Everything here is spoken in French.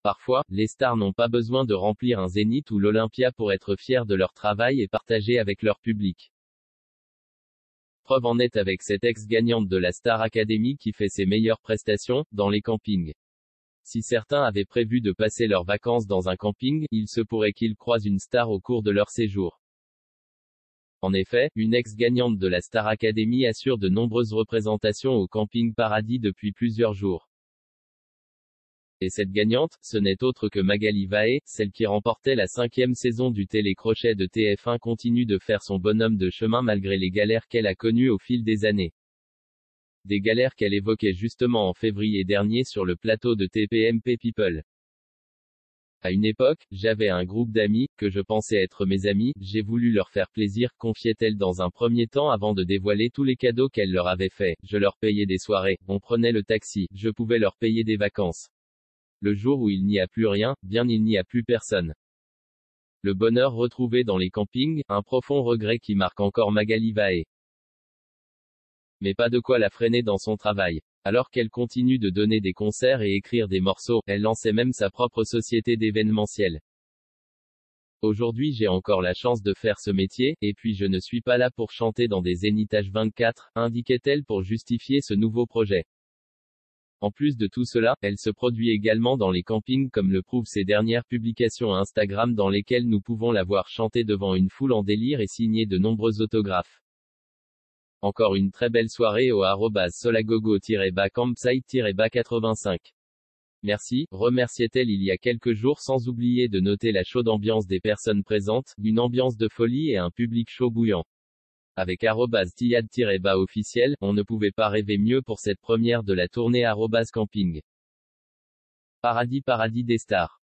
Parfois, les stars n'ont pas besoin de remplir un Zénith ou l'Olympia pour être fiers de leur travail et partager avec leur public. Preuve en est avec cette ex-gagnante de la Star Academy qui fait ses meilleures prestations dans les campings. Si certains avaient prévu de passer leurs vacances dans un camping, il se pourrait qu'ils croisent une star au cours de leur séjour. En effet, une ex-gagnante de la Star Academy assure de nombreuses représentations au camping Paradis depuis plusieurs jours. Et cette gagnante, ce n'est autre que Magali Vahe, celle qui remportait la 5e saison du télécrochet de TF1 continue de faire son bonhomme de chemin malgré les galères qu'elle a connues au fil des années. Des galères qu'elle évoquait justement en février dernier sur le plateau de TPMP People. À une époque, j'avais un groupe d'amis, que je pensais être mes amis, j'ai voulu leur faire plaisir, confiait-elle dans un premier temps avant de dévoiler tous les cadeaux qu'elle leur avait faits. Je leur payais des soirées, on prenait le taxi, je pouvais leur payer des vacances. Le jour où il n'y a plus rien, bien il n'y a plus personne. Le bonheur retrouvé dans les campings, un profond regret qui marque encore Magali Vahe. Mais pas de quoi la freiner dans son travail. Alors qu'elle continue de donner des concerts et écrire des morceaux, elle lançait même sa propre société d'événementiel. Aujourd'hui j'ai encore la chance de faire ce métier, et puis je ne suis pas là pour chanter dans des Zénith H24, indiquait-elle pour justifier ce nouveau projet. En plus de tout cela, elle se produit également dans les campings comme le prouvent ses dernières publications Instagram dans lesquelles nous pouvons la voir chanter devant une foule en délire et signer de nombreux autographes. Encore une très belle soirée au @solagogo-campsite-85. Merci, remerciait-elle il y a quelques jours sans oublier de noter la chaude ambiance des personnes présentes, une ambiance de folie et un public chaud bouillant. Avec @tiad-officiel, on ne pouvait pas rêver mieux pour cette première de la tournée @camping. Paradis des stars.